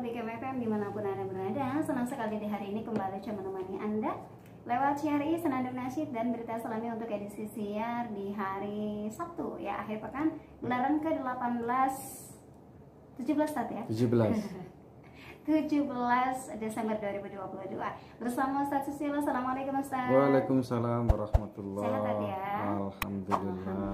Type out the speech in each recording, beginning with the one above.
sahabat BKM FM dimanapun Anda berada, senang sekali di hari ini kembali menemani Anda lewat syari, senandung nasyid dan berita Islami untuk edisi siar di hari Sabtu ya, akhir pekan gelaran ke-18 17 tadi ya? 17 Desember 2022 bersama Ustaz Susilo. Assalamualaikum Ustaz. Waalaikumsalam warahmatullahi wabarakatuh. Sehat tadi ya? Alhamdulillah.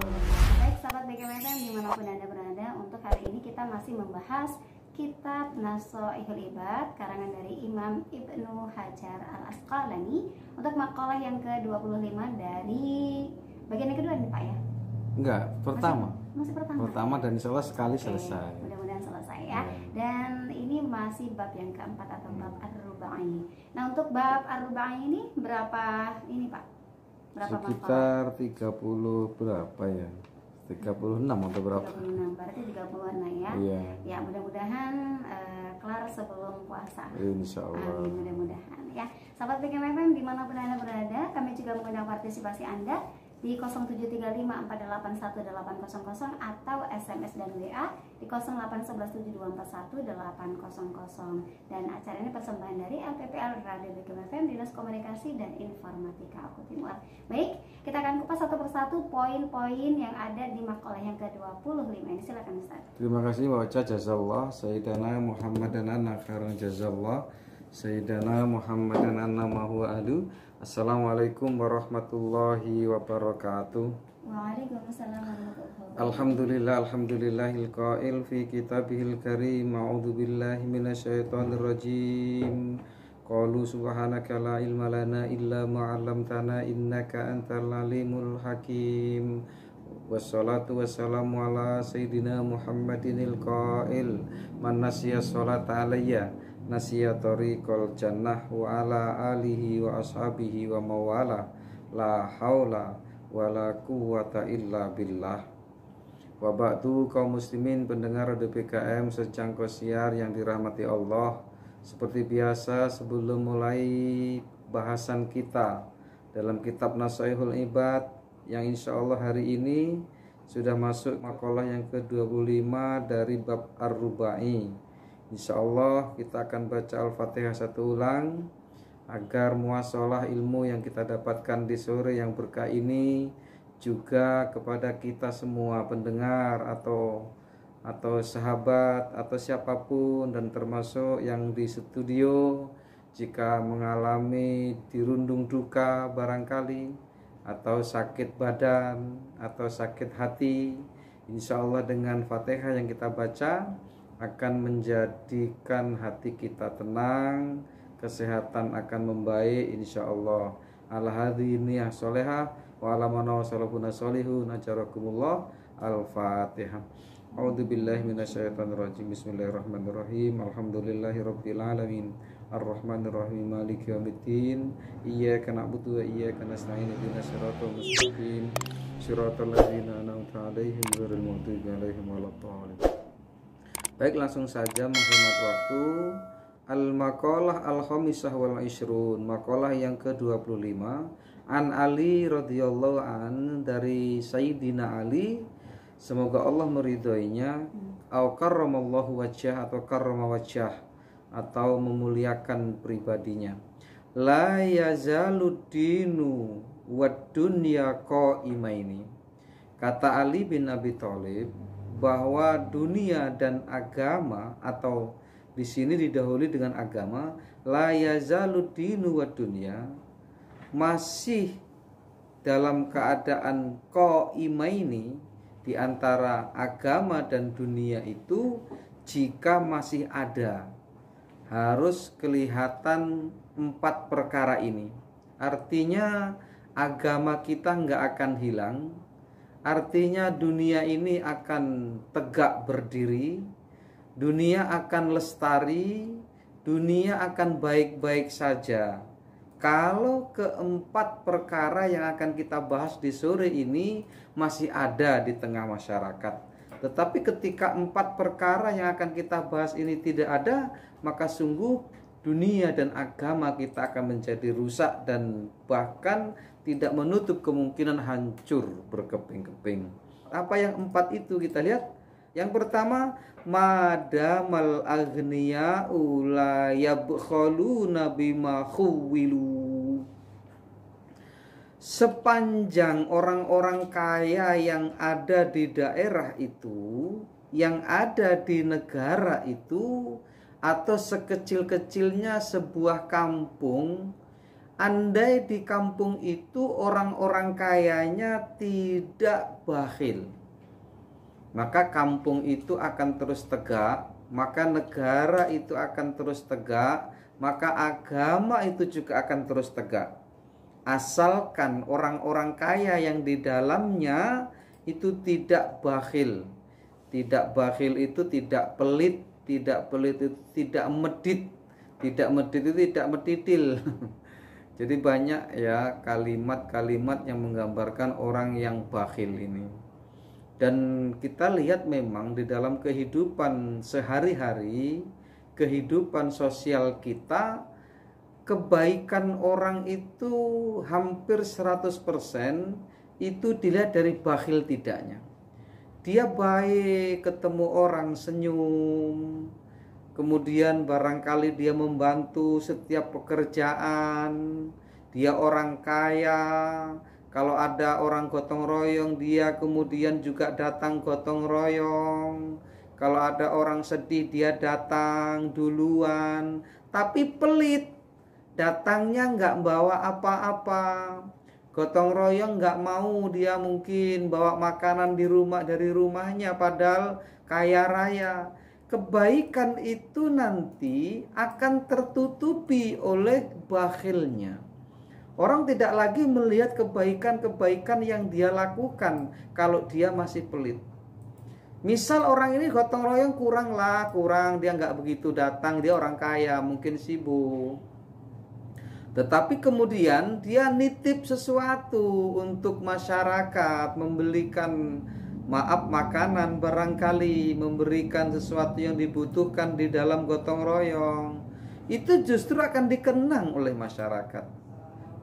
Baik sahabat BKM FM dimanapun Anda berada, untuk hari ini kita masih membahas Kitab Nasha'ihul Ibad karangan dari Imam Ibnu Hajar Al-Asqalani untuk makalah yang ke-25 dari bagian yang kedua nih Pak ya? Enggak, pertama. Masih pertama. Pertama dan insya Allah sekali selesai. Mudah-mudahan selesai ya. Dan ini masih bab yang keempat atau bab Ar-Ruba'i. Nah, untuk bab Ar-Ruba'i ini berapa ini Pak? Berapa sekitar makalah? 30 berapa ya? 36 atau berapa? 36, berarti 30-an ya. Iya. Ya, mudah-mudahan kelar sebelum puasa. Insya Allah. Amin, mudah-mudahan ya. Sahabat BKM FM dimanapun Anda berada, kami juga mengundang partisipasi Anda di 0735481800 atau SMS dan WA di 08117241 dan acara ini persembahan dari LPPL Radio BKM FM, Dinas Komunikasi dan Informatika Aku Timur. Baik, kita akan kupas satu persatu poin-poin yang ada di makalah yang ke-25 ini. Silakan Ustaz. Terima kasih wa jazallah Sayyidana Muhammad dan anna khairan jazallah Sayyidana Muhammad dan anna ma huwa ahlu. Assalamualaikum warahmatullahi wabarakatuh. Waalaikumsalam warahmatullahi wabarakatuh. Alhamdulillah, alhamdulillahil qail fi kitabihil karim. A'udzu billahi minasyaitonir rajim. Qalu subhanaka la ilma lana illa ma 'allamtana innaka antal alimul hakim. Wassalatu wassalamu ala sayyidina Muhammadinil qail man nasiya sholata alayya nasiya tariqal jannah wa ala alihi wa ashabihi wa mawala la haula wa la quwwata illa billah. Wa ba'du, kaum muslimin pendengar Radio BKM secangkok siar yang dirahmati Allah. Seperti biasa, sebelum mulai bahasan kita dalam kitab Nasha'ihul Ibad yang insya Allah hari ini sudah masuk makalah yang ke-25 dari bab Ar-Ruba'i. Insya Allah kita akan baca Al-Fatihah satu ulang agar muasalah ilmu yang kita dapatkan di sore yang berkah ini juga kepada kita semua pendengar atau sahabat atau siapapun, dan termasuk yang di studio jika mengalami dirundung duka barangkali atau sakit badan atau sakit hati, insya Allah dengan Fatihah yang kita baca akan menjadikan hati kita tenang, kesehatan akan membaik insya Allah. Al-hadiniyah solehah wa alamana wa salahuna solihun ajarakumullah. Al-Fatihah. A'udzu billahi minasyaitonir rajim. Bismillahirrahmanirrahim. Alhamdulillahi rabbil alamin. Ar-Rahmanir Rahim. Maliki yaumiddin. Iyyaka na'budu wa iyyaka nasta'in. Ihdinas siratal mustaqim. Siratal ladzina an'amta 'alaihim ghairil maghdubi 'alaihim waladdallin. Baik, langsung saja menghemat waktu. Al-maqalah al-khamisah wal ishrun, maqalah yang ke-25. An Ali radhiyallahu an, dari Sayyidina Ali, semoga Allah meridhoinya, au karramallahu wajhah atau karrama wajhah atau memuliakan pribadinya. La yazalu dinu wad dunya qaimaini. Kata Ali bin Abi Thalib bahwa dunia dan agama, atau di sini didahului dengan agama, la yazalu dinu wad dunya, masih dalam keadaan qaimaini, di antara agama dan dunia itu jika masih ada, harus kelihatan 4 perkara ini. Artinya agama kita nggak akan hilang, artinya dunia ini akan tegak berdiri, dunia akan lestari, dunia akan baik-baik saja. Kalau keempat perkara yang akan kita bahas di sore ini masih ada di tengah masyarakat. Tetapi ketika 4 perkara yang akan kita bahas ini tidak ada, maka sungguh dunia dan agama kita akan menjadi rusak dan bahkan tidak menutup kemungkinan hancur berkeping-keping. Apa yang 4 itu kita lihat? Yang pertama, madamal aghniya'u la yabkhaluna bima khuwilu. Sepanjang orang-orang kaya yang ada di daerah itu, yang ada di negara itu, atau sekecil-kecilnya sebuah kampung, andai di kampung itu orang-orang kayanya tidak bakhil, maka kampung itu akan terus tegak, maka negara itu akan terus tegak, maka agama itu juga akan terus tegak. Asalkan orang-orang kaya yang di dalamnya itu tidak bakhil. Tidak bakhil itu tidak pelit, tidak pelit itu tidak medit, tidak medit itu tidak metitil. Jadi banyak ya kalimat-kalimat yang menggambarkan orang yang bakhil ini. Dan kita lihat memang di dalam kehidupan sehari-hari, kehidupan sosial kita, kebaikan orang itu hampir 100% itu dilihat dari bakhil tidaknya. Dia baik, ketemu orang senyum, kemudian barangkali dia membantu setiap pekerjaan, dia orang kaya. Kalau ada orang gotong royong, dia kemudian juga datang gotong royong. Kalau ada orang sedih, dia datang duluan. Tapi pelit, datangnya nggak bawa apa-apa. Gotong royong nggak mau dia mungkin bawa makanan di rumah dari rumahnya, padahal kaya raya. Kebaikan itu nanti akan tertutupi oleh bakhilnya. Orang tidak lagi melihat kebaikan-kebaikan yang dia lakukan kalau dia masih pelit. Misal orang ini gotong royong kurang, dia nggak begitu datang, dia orang kaya, mungkin sibuk. Tetapi kemudian dia nitip sesuatu untuk masyarakat, membelikan makanan barangkali, memberikan sesuatu yang dibutuhkan di dalam gotong royong. Itu justru akan dikenang oleh masyarakat.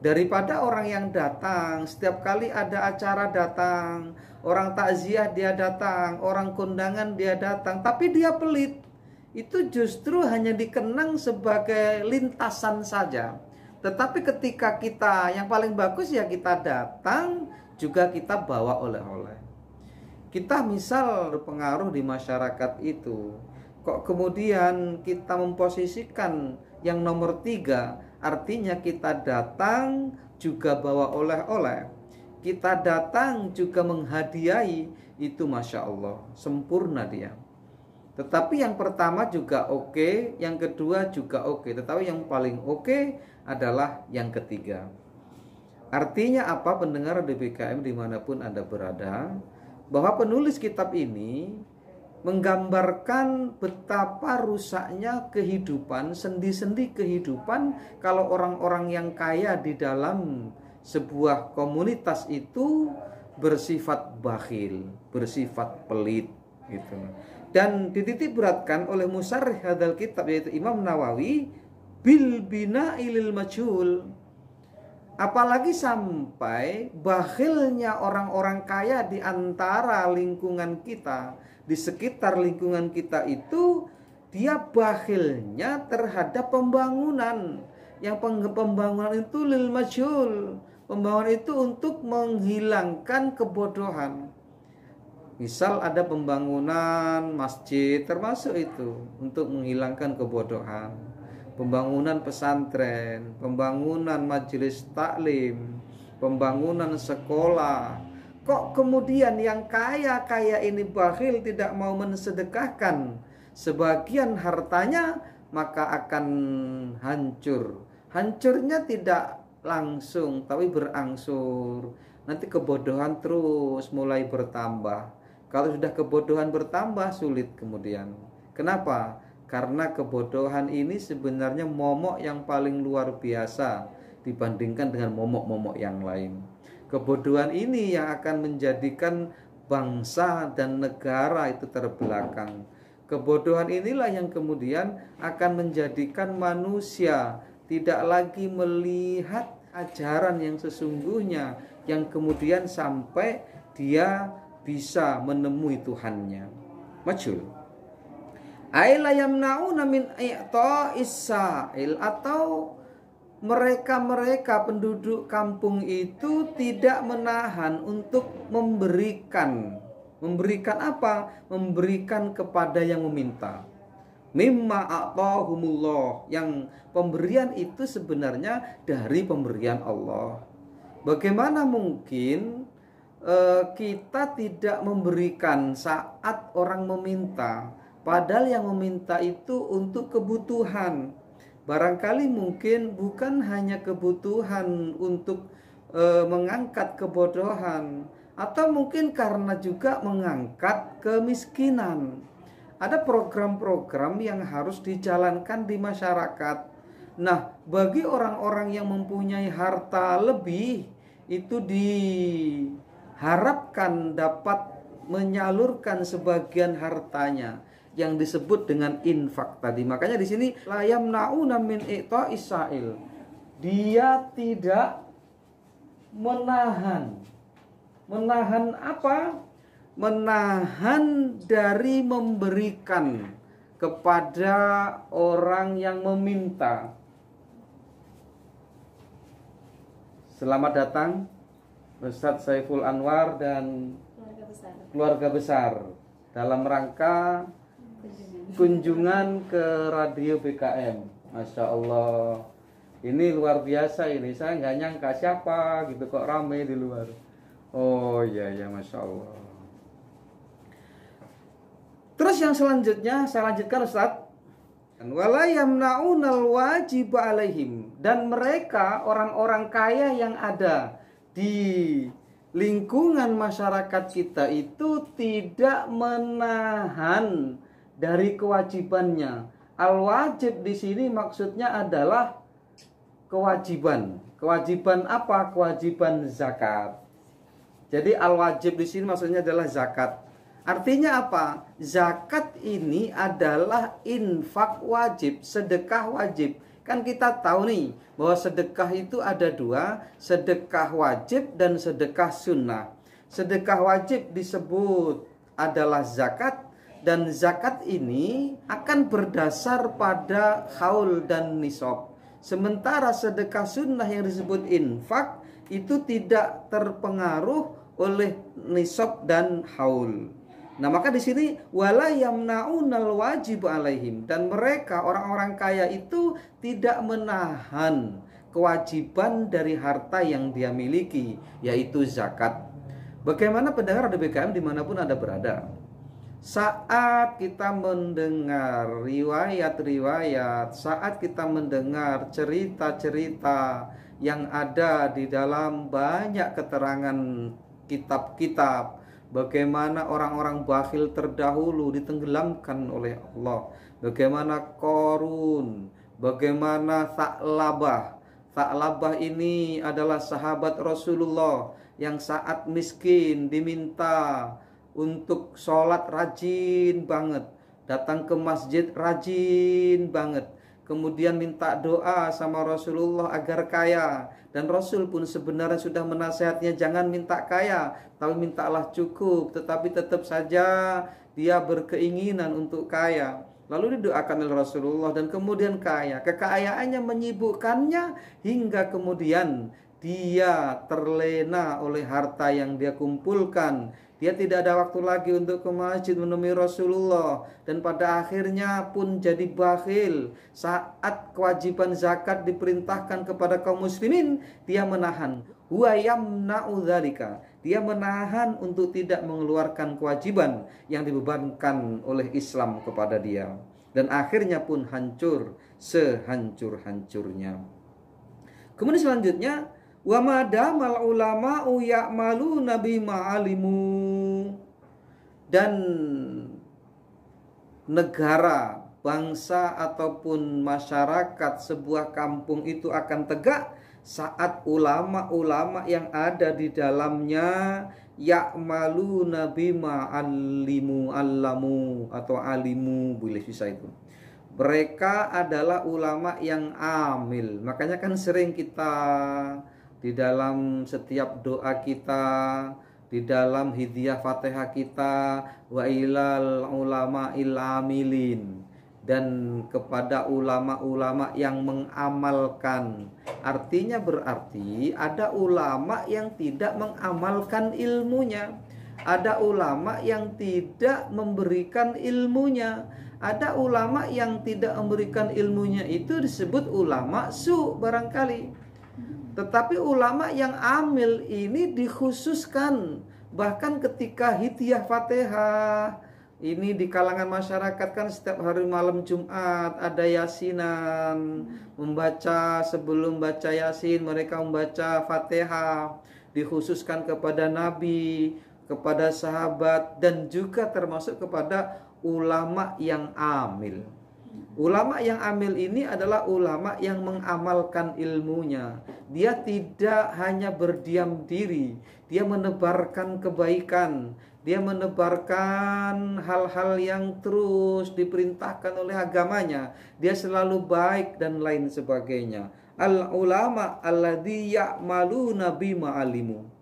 Daripada orang yang datang, setiap kali ada acara datang, orang takziah dia datang, orang kondangan dia datang, tapi dia pelit. Itu justru hanya dikenang sebagai lintasan saja. Tetapi ketika kita, yang paling bagus ya kita datang, juga kita bawa oleh-oleh. Kita misal berpengaruh di masyarakat itu, kok kemudian kita memposisikan yang nomor 3, artinya kita datang juga bawa oleh-oleh, kita datang juga menghadiahi, itu Masya Allah, sempurna dia. Tetapi yang pertama juga oke, yang kedua juga oke, tetapi yang paling oke adalah yang ketiga. Artinya apa pendengar DBKM dimanapun Anda berada, bahwa penulis kitab ini menggambarkan betapa rusaknya kehidupan, sendi-sendi kehidupan kalau orang-orang yang kaya di dalam sebuah komunitas itu bersifat bakhil, bersifat pelit gitu. Dan dititik beratkan oleh musarrih hadzal kitab yaitu Imam Nawawi bil bina'i lil majhul. Apalagi sampai bakhilnya orang-orang kaya di antara lingkungan kita, di sekitar lingkungan kita itu, dia bakhilnya terhadap pembangunan. Yang pembangunan itu lil majhul. Pembangunan itu untuk menghilangkan kebodohan. Misal ada pembangunan masjid, termasuk itu untuk menghilangkan kebodohan. Pembangunan pesantren, pembangunan majelis taklim, pembangunan sekolah. Kok kemudian yang kaya-kaya ini bakhil, tidak mau mensedekahkan sebagian hartanya, maka akan hancur. Hancurnya tidak langsung tapi berangsur. Nanti kebodohan terus mulai bertambah. Kalau sudah kebodohan bertambah, sulit kemudian. Kenapa? Karena kebodohan ini sebenarnya momok yang paling luar biasa dibandingkan dengan momok-momok yang lain. Kebodohan ini yang akan menjadikan bangsa dan negara itu terbelakang. Kebodohan inilah yang kemudian akan menjadikan manusia tidak lagi melihat ajaran yang sesungguhnya, yang kemudian sampai dia bisa menemui Tuhannya. majhul. Ai la yamnauna min i'ta'is sa'il, atau mereka penduduk kampung itu tidak menahan untuk memberikan apa? Memberikan kepada yang meminta. Mimma a'tahumullah, yang pemberian itu sebenarnya dari pemberian Allah. Bagaimana mungkin kita tidak memberikan saat orang meminta, padahal yang meminta itu untuk kebutuhan. Barangkali mungkin bukan hanya kebutuhan untuk mengangkat kebodohan, atau mungkin karena juga mengangkat kemiskinan. Ada program-program yang harus dijalankan di masyarakat. Nah, bagi orang-orang yang mempunyai harta lebih, itu diharapkan dapat menyalurkan sebagian hartanya yang disebut dengan infak tadi. Makanya di sini la yamnauna min i'ta'is sa'il. Dia tidak menahan apa? Menahan dari memberikan kepada orang yang meminta. Selamat datang Ustadz Saiful Anwar dan keluarga besar dalam rangka kunjungan ke Radio BKM. Masya Allah, ini luar biasa ini. Saya nggak nyangka siapa gitu kok rame di luar. Oh iya ya, Masya Allah. Terus yang selanjutnya saya lanjutkan, Ustaz. Wala yamna'unal wajib alaihim, dan mereka orang-orang kaya yang ada di lingkungan masyarakat kita itu tidak menahan dari kewajibannya. Al-wajib di sini maksudnya adalah kewajiban. Kewajiban apa? Kewajiban zakat. Jadi al-wajib di sini maksudnya adalah zakat. Artinya apa? Zakat ini adalah infak wajib, sedekah wajib. Kan kita tahu nih bahwa sedekah itu ada dua, sedekah wajib dan sedekah sunnah. Sedekah wajib disebut adalah zakat, dan zakat ini akan berdasar pada haul dan nisab. Sementara sedekah sunnah yang disebut infak itu tidak terpengaruh oleh nisab dan haul. Nah, maka di sini wala yamnaunal wajib alaihim, dan mereka orang-orang kaya itu tidak menahan kewajiban dari harta yang dia miliki, yaitu zakat. Bagaimana pendengar Radio BKM dimanapun Anda berada, saat kita mendengar riwayat-riwayat, saat kita mendengar cerita-cerita yang ada di dalam banyak keterangan kitab-kitab, bagaimana orang-orang bakhil terdahulu ditenggelamkan oleh Allah, bagaimana Qarun, bagaimana Tha'labah. Tha'labah ini adalah sahabat Rasulullah yang saat miskin diminta untuk sholat rajin banget, datang ke masjid rajin banget, kemudian minta doa sama Rasulullah agar kaya. Dan Rasul pun sebenarnya sudah menasihatnya, jangan minta kaya, tapi mintalah cukup. Tetapi tetap saja dia berkeinginan untuk kaya. Lalu didoakan oleh Rasulullah dan kemudian kaya. Kekayaannya menyibukkannya hingga kemudian dia terlena oleh harta yang dia kumpulkan. Dia tidak ada waktu lagi untuk ke masjid menemui Rasulullah, dan pada akhirnya pun jadi bakhil. Saat kewajiban zakat diperintahkan kepada kaum muslimin, dia menahan. Huwa yamna'u dzalika. Dia menahan untuk tidak mengeluarkan kewajiban yang dibebankan oleh Islam kepada dia, dan akhirnya pun hancur sehancur-hancurnya. Kemudian selanjutnya, wa madamal ulama'u ya'maluna bima alimu, dan negara, bangsa ataupun masyarakat sebuah kampung itu akan tegak saat ulama-ulama yang ada di dalamnya ya'maluna bima allamu atau alimu, boleh bisa itu. Mereka adalah ulama yang amil. Makanya kan sering kita di dalam setiap doa kita di dalam hidiyah Fatihah kita, wa ilal ulama'il amilin, dan kepada ulama-ulama yang mengamalkan. Artinya berarti ada ulama yang tidak mengamalkan ilmunya, ada ulama yang tidak memberikan ilmunya, ada ulama yang tidak memberikan ilmunya, itu disebut ulama su barangkali. Tetapi ulama yang amil ini dikhususkan. Bahkan ketika hidiyah Fatihah ini di kalangan masyarakat kan setiap hari malam Jumat ada yasinan, membaca, sebelum baca yasin mereka membaca Fatihah, dikhususkan kepada Nabi, kepada sahabat, dan juga termasuk kepada ulama yang amil. Ulama yang amil ini adalah ulama yang mengamalkan ilmunya. Dia tidak hanya berdiam diri, dia menebarkan kebaikan, dia menebarkan hal-hal yang terus diperintahkan oleh agamanya. Dia selalu baik dan lain sebagainya. Al-ulama alladzi ya'maluna bima alimu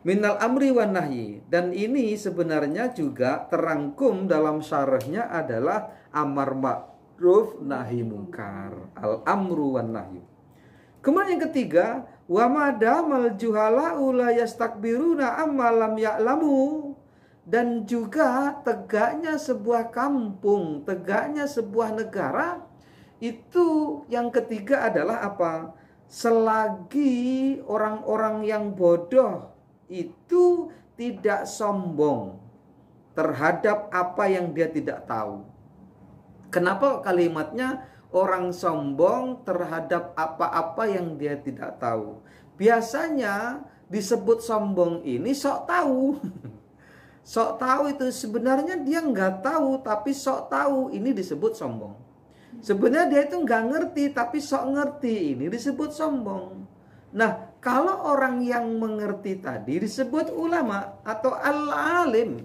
minal amri wan nahyi. Dan ini sebenarnya juga terangkum dalam syarahnya adalah amar ma'ruf nahi mungkar, al amru wan nahyi. Kemudian yang ketiga, wa madamal juhala la yastakbiruna amma lam ya'lamu. Dan juga tegaknya sebuah kampung, tegaknya sebuah negara, itu yang ketiga adalah apa? Selagi orang-orang yang bodoh itu tidak sombong terhadap apa yang dia tidak tahu. Kenapa kalimatnya orang sombong terhadap apa-apa yang dia tidak tahu? Biasanya disebut sombong ini sok tahu. Sok tahu itu sebenarnya dia nggak tahu, tapi sok tahu ini disebut sombong. Sebenarnya dia itu nggak ngerti, tapi sok ngerti, ini disebut sombong. Nah, kalau orang yang mengerti tadi disebut ulama atau al-alim.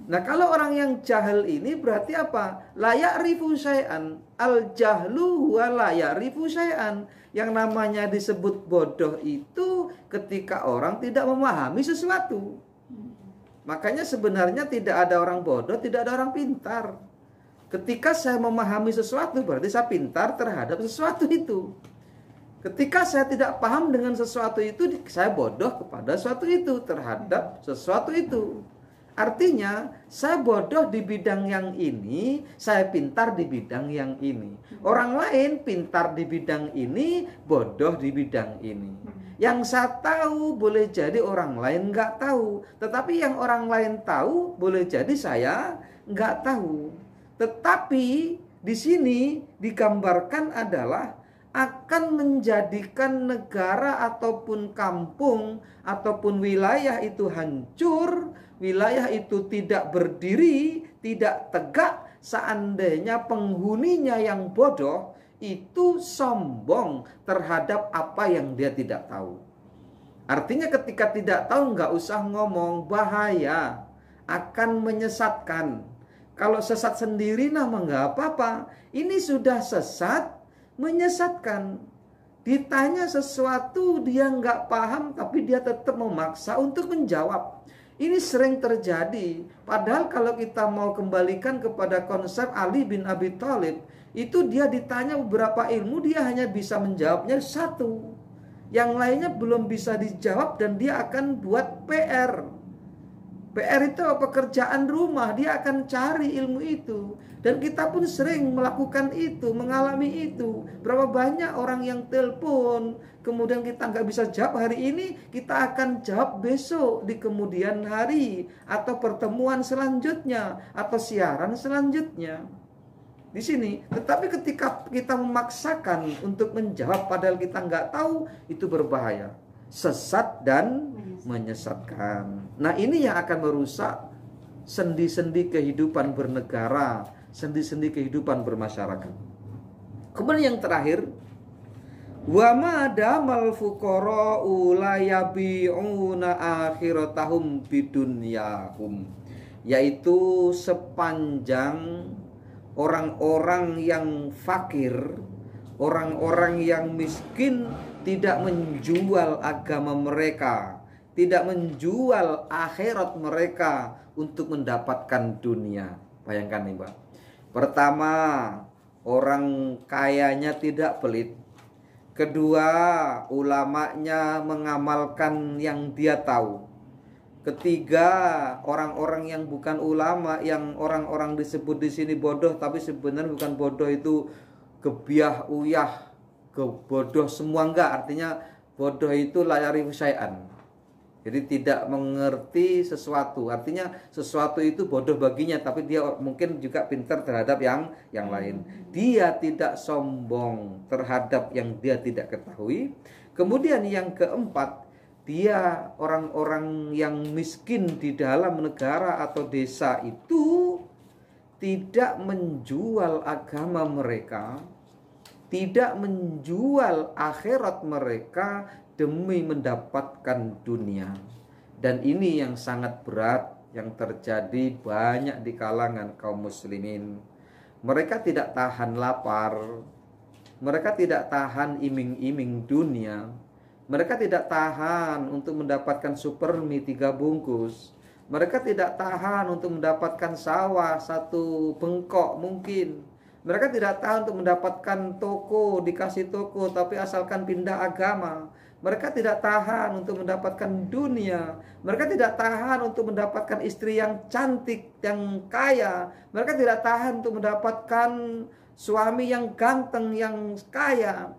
Nah, kalau orang yang jahil ini berarti apa? La ya'rifu syai'an. Al-jahlu wa la ya'rifu syai'an. Yang namanya disebut bodoh itu ketika orang tidak memahami sesuatu. Makanya sebenarnya tidak ada orang bodoh, tidak ada orang pintar. Ketika saya memahami sesuatu berarti saya pintar terhadap sesuatu itu. Ketika saya tidak paham dengan sesuatu itu, saya bodoh kepada sesuatu itu, terhadap sesuatu itu. Artinya, saya bodoh di bidang yang ini, saya pintar di bidang yang ini. Orang lain pintar di bidang ini, bodoh di bidang ini. Yang saya tahu boleh jadi orang lain nggak tahu. Tetapi yang orang lain tahu boleh jadi saya nggak tahu. Tetapi di sini digambarkan adalah akan menjadikan negara ataupun kampung ataupun wilayah itu hancur, wilayah itu tidak berdiri, tidak tegak seandainya penghuninya yang bodoh itu sombong terhadap apa yang dia tidak tahu. Artinya ketika tidak tahu nggak usah ngomong, bahaya, akan menyesatkan. Kalau sesat sendiri nama nggak apa-apa. Ini sudah sesat, menyesatkan. Ditanya sesuatu dia nggak paham tapi dia tetap memaksa untuk menjawab. Ini sering terjadi. Padahal kalau kita mau kembalikan kepada konsep Ali bin Abi Thalib, itu dia ditanya beberapa ilmu dia hanya bisa menjawabnya satu. Yang lainnya belum bisa dijawab dan dia akan buat PR. PR itu pekerjaan rumah, dia akan cari ilmu itu. Dan kita pun sering melakukan itu, mengalami itu. Berapa banyak orang yang telepon, kemudian kita nggak bisa jawab hari ini, kita akan jawab besok di kemudian hari, atau pertemuan selanjutnya, atau siaran selanjutnya. Di sini, tetapi ketika kita memaksakan untuk menjawab padahal kita nggak tahu, itu berbahaya. Sesat dan menyesatkan. Nah, ini yang akan merusak sendi-sendi kehidupan bernegara, sendi-sendi kehidupan bermasyarakat. Kemudian yang terakhir, wa ma damal fuqara'u la yabi'una akhiratahum bidunyahum, yaitu sepanjang orang-orang yang fakir, orang-orang yang miskin tidak menjual agama mereka, tidak menjual akhirat mereka untuk mendapatkan dunia. Bayangkan nih Mbak. Pertama, orang kayanya tidak pelit. Kedua, ulamanya mengamalkan yang dia tahu. Ketiga, orang-orang yang bukan ulama, yang orang-orang disebut di sini bodoh, tapi sebenarnya bukan bodoh itu gebiah uyah, bodoh semua enggak. Artinya bodoh itu la ya'rifu syai'an. Jadi tidak mengerti sesuatu. Artinya sesuatu itu bodoh baginya, tapi dia mungkin juga pintar terhadap yang lain. Dia tidak sombong terhadap yang dia tidak ketahui. Kemudian yang keempat, dia orang-orang yang miskin di dalam negara atau desa itu tidak menjual agama mereka, tidak menjual akhirat mereka demi mendapatkan dunia. Dan ini yang sangat berat yang terjadi banyak di kalangan kaum muslimin. Mereka tidak tahan lapar, mereka tidak tahan iming-iming dunia, mereka tidak tahan untuk mendapatkan super mie 3 bungkus, mereka tidak tahan untuk mendapatkan sawah 1 bengkok mungkin. Mereka tidak tahan untuk mendapatkan toko, dikasih toko, tapi asalkan pindah agama. Mereka tidak tahan untuk mendapatkan dunia. Mereka tidak tahan untuk mendapatkan istri yang cantik, yang kaya. Mereka tidak tahan untuk mendapatkan suami yang ganteng, yang kaya.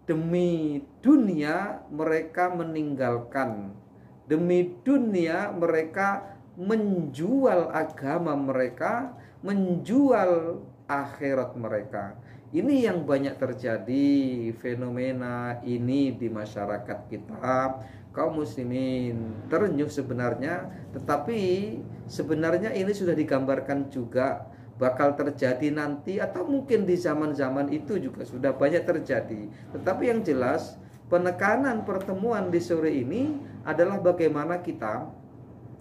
Demi dunia mereka meninggalkan. Demi dunia mereka menjual agama mereka, menjual akhirat mereka. Ini yang banyak terjadi, fenomena ini di masyarakat kita, kaum muslimin. Terenyuh sebenarnya, tetapi sebenarnya ini sudah digambarkan juga bakal terjadi nanti, atau mungkin di zaman-zaman itu juga sudah banyak terjadi. Tetapi yang jelas, penekanan pertemuan di sore ini adalah bagaimana kita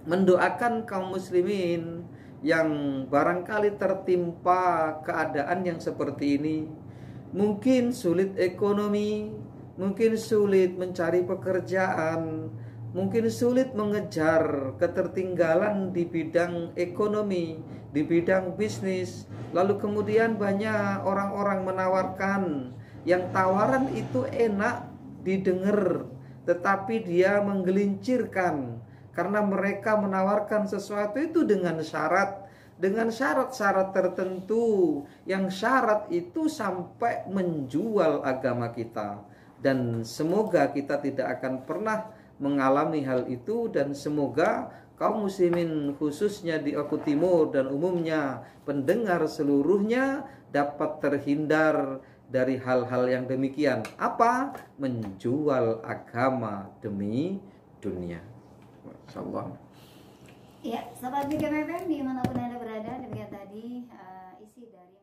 mendoakan kaum muslimin yang barangkali tertimpa keadaan yang seperti ini. Mungkin sulit ekonomi, mungkin sulit mencari pekerjaan, mungkin sulit mengejar ketertinggalan di bidang ekonomi, di bidang bisnis. Lalu kemudian banyak orang-orang menawarkan yang tawaran itu enak didengar, tetapi dia menggelincirkan. Karena mereka menawarkan sesuatu itu dengan syarat-syarat tertentu, yang syarat itu sampai menjual agama kita. Dan semoga kita tidak akan pernah mengalami hal itu, dan semoga kaum muslimin khususnya di Oku Timur dan umumnya pendengar seluruhnya dapat terhindar dari hal-hal yang demikian. Apa? Menjual agama demi dunia. Insyaallah. Ya, sahabat BKM dimanapun Anda berada, demikian tadi isi dari